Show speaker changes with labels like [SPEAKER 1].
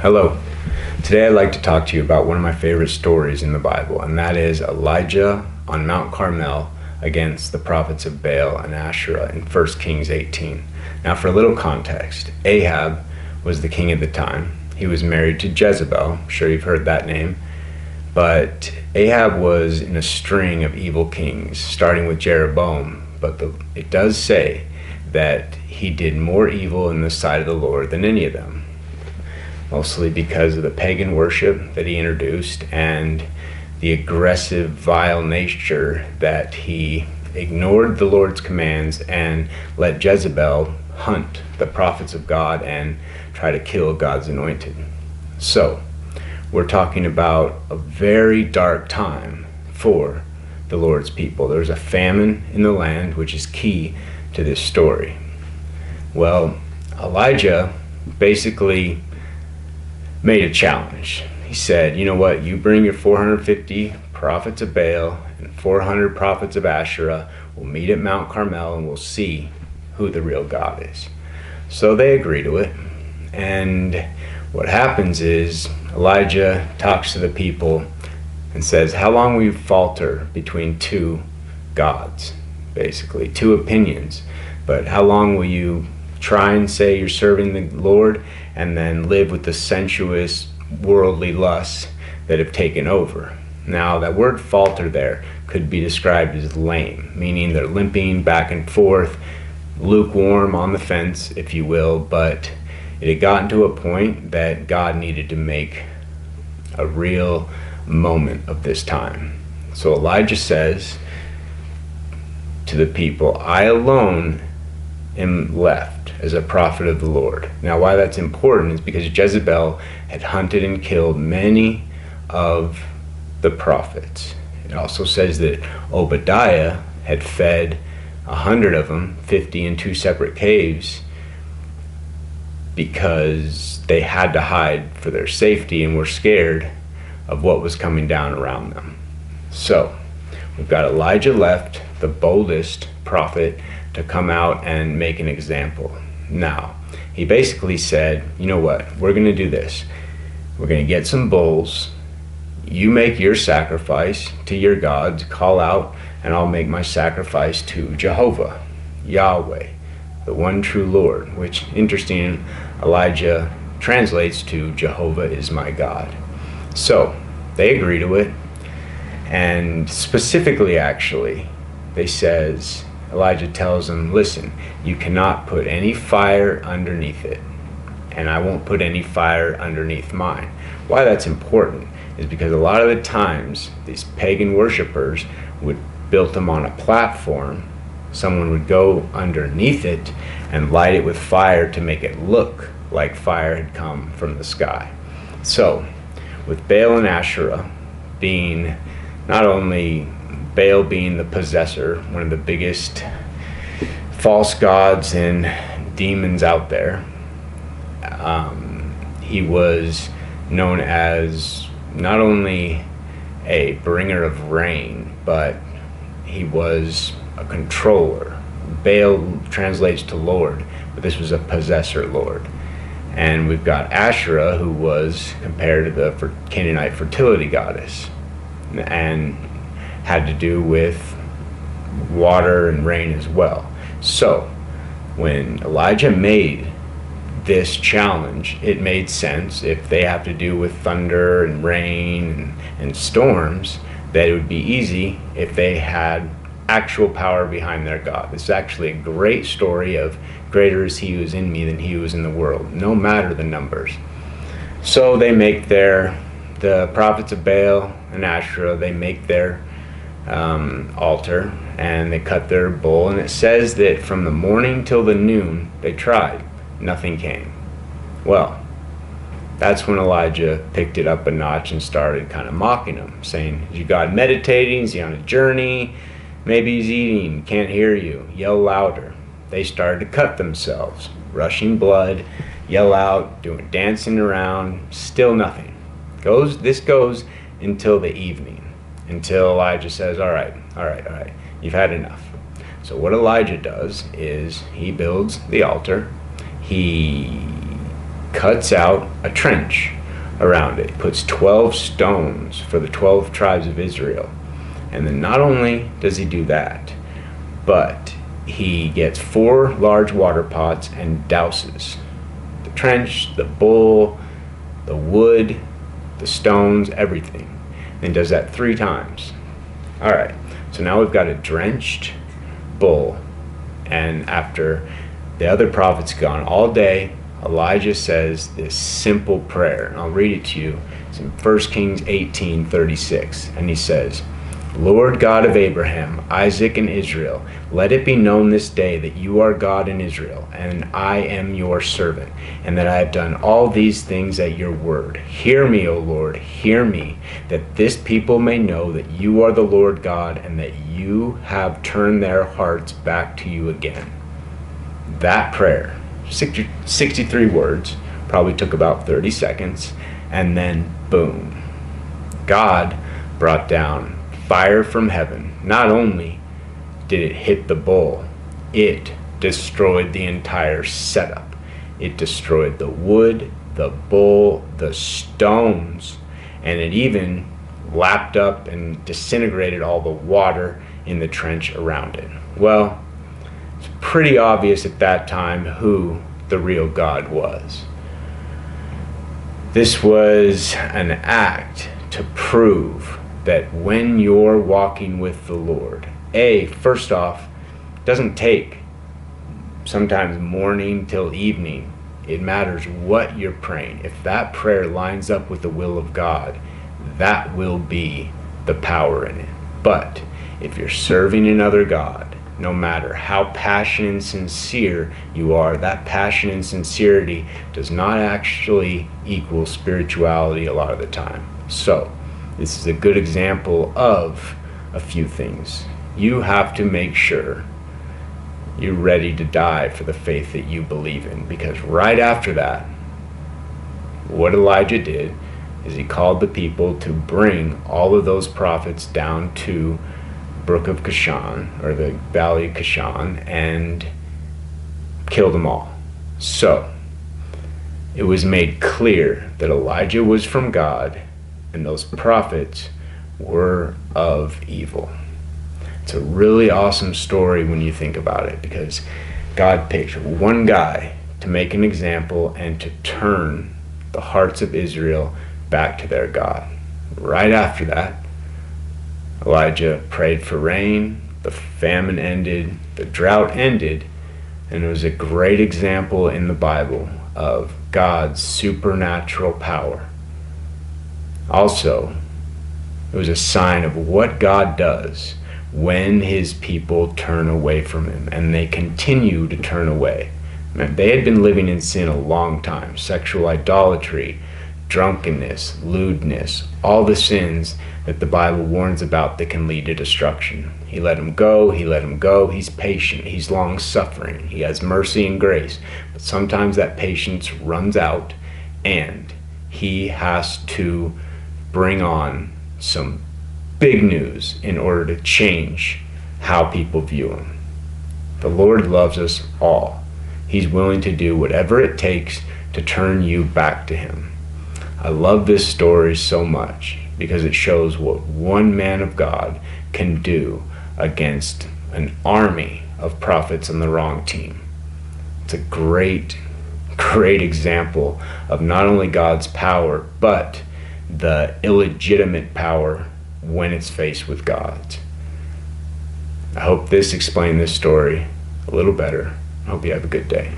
[SPEAKER 1] Hello. Today I'd like to talk to you about one of my favorite stories in the Bible, and that is Elijah on Mount Carmel against the prophets of Baal and Asherah in 1 Kings 18. Now, for a little context, Ahab was the king at the time. He was married to Jezebel. I'm sure you've heard that name. But Ahab was in a string of evil kings, starting with Jeroboam. But it does say that he did more evil in the sight of the Lord than any of them, mostly because of the pagan worship that he introduced and the aggressive, vile nature that he ignored the Lord's commands and let Jezebel hunt the prophets of God and try to kill God's anointed. So, we're talking about a very dark time for the Lord's people. There's a famine in the land, which is key to this story. Well, Elijah basically made a challenge. He said, you know what, you bring your 450 prophets of Baal and 400 prophets of Asherah, we'll meet at Mount Carmel and we'll see who the real God is. So they agree to it, and what happens is Elijah talks to the people and says, how long will you falter between two gods? Basically, two opinions. But how long will you try and say you're serving the Lord and then live with the sensuous, worldly lusts that have taken over? Now, that word falter there could be described as lame, meaning they're limping back and forth, lukewarm on the fence, if you will, but it had gotten to a point that God needed to make a real moment of this time. So Elijah says to the people, I alone am left as a prophet of the Lord. Now, why that's important is because Jezebel had hunted and killed many of the prophets. It also says that Obadiah had fed 100 of them, 50 in 2 separate caves, because they had to hide for their safety and were scared of what was coming down around them. So, we've got Elijah left, the boldest prophet, to come out and make an example. Now, he basically said, you know what, we're going to do this. We're going to get some bulls. You make your sacrifice to your gods, call out, and I'll make my sacrifice to Jehovah, Yahweh, the one true Lord, which, interesting, Elijah translates to Jehovah is my God. So, they agree to it, and specifically, actually, Elijah tells them, listen, you cannot put any fire underneath it, and I won't put any fire underneath mine. Why that's important is because a lot of the times, these pagan worshipers would build them on a platform. Someone would go underneath it and light it with fire to make it look like fire had come from the sky. So, with Baal and Asherah being, not only Baal being the possessor, one of the biggest false gods and demons out there, he was known as not only a bringer of rain, but he was a controller. Baal translates to Lord, but this was a possessor Lord. And we've got Asherah, who was compared to the Canaanite fertility goddess, and had to do with water and rain as well. So, when Elijah made this challenge, it made sense, if they have to do with thunder and rain and storms, that it would be easy if they had actual power behind their God. This is actually a great story of greater is he who is in me than he who is in the world, no matter the numbers. So they make the prophets of Baal and Asherah, they make their altar, and they cut their bull, and it says that from the morning till the noon they tried, nothing came. Well, that's when Elijah picked it up a notch and started kind of mocking them, saying, is your God meditating? Is he on a journey? Maybe he's eating, can't hear you, yell louder. They started to cut themselves, rushing blood, yell out, doing dancing around, still nothing. This goes until the evening, until Elijah says, all right, you've had enough. So what Elijah does is he builds the altar, he cuts out a trench around it. He puts 12 stones for the 12 tribes of Israel. And then not only does he do that, but he gets 4 large water pots and douses the trench, the bull, the wood, the stones, everything. And does that 3 times. All right, so now we've got a drenched bull. And after the other prophets gone all day, Elijah says this simple prayer. And I'll read it to you. It's in 1 Kings 18:36. And he says, Lord God of Abraham, Isaac, and Israel, let it be known this day that you are God in Israel, and I am your servant, and that I have done all these things at your word. Hear me, O Lord, hear me, that this people may know that you are the Lord God, and that you have turned their hearts back to you again. That prayer, 63 words, probably took about 30 seconds, and then boom, God brought down fire from heaven. Not only did it hit the bull, it destroyed the entire setup. It destroyed the wood, the bull, the stones, and it even lapped up and disintegrated all the water in the trench around it. Well, it's pretty obvious at that time who the real God was. This was an act to prove that when you're walking with the Lord, first off, it doesn't take sometimes morning till evening. It matters what you're praying. If that prayer lines up with the will of God, that will be the power in it. But if you're serving another God, no matter how passionate and sincere you are, that passion and sincerity does not actually equal spirituality a lot of the time. So, this is a good example of a few things. You have to make sure you're ready to die for the faith that you believe in. Because right after that, what Elijah did is he called the people to bring all of those prophets down to Brook of Kishon, or the Valley of Kishon, and kill them all. So, it was made clear that Elijah was from God, and those prophets were of evil. It's a really awesome story when you think about it, because God picked one guy to make an example and to turn the hearts of Israel back to their God. Right after that, Elijah prayed for rain, the famine ended, the drought ended, and it was a great example in the Bible of God's supernatural power. Also, it was a sign of what God does when his people turn away from him, and they continue to turn away. They had been living in sin a long time. Sexual idolatry, drunkenness, lewdness, all the sins that the Bible warns about that can lead to destruction. He let him go, he's patient, he's long-suffering, he has mercy and grace. But sometimes that patience runs out, and he has to bring on some big news in order to change how people view him. The Lord loves us all. He's willing to do whatever it takes to turn you back to him. I love this story so much because it shows what one man of God can do against an army of prophets on the wrong team. It's a great, great example of not only God's power, but the illegitimate power when it's faced with God. I hope this explained this story a little better. I hope you have a good day.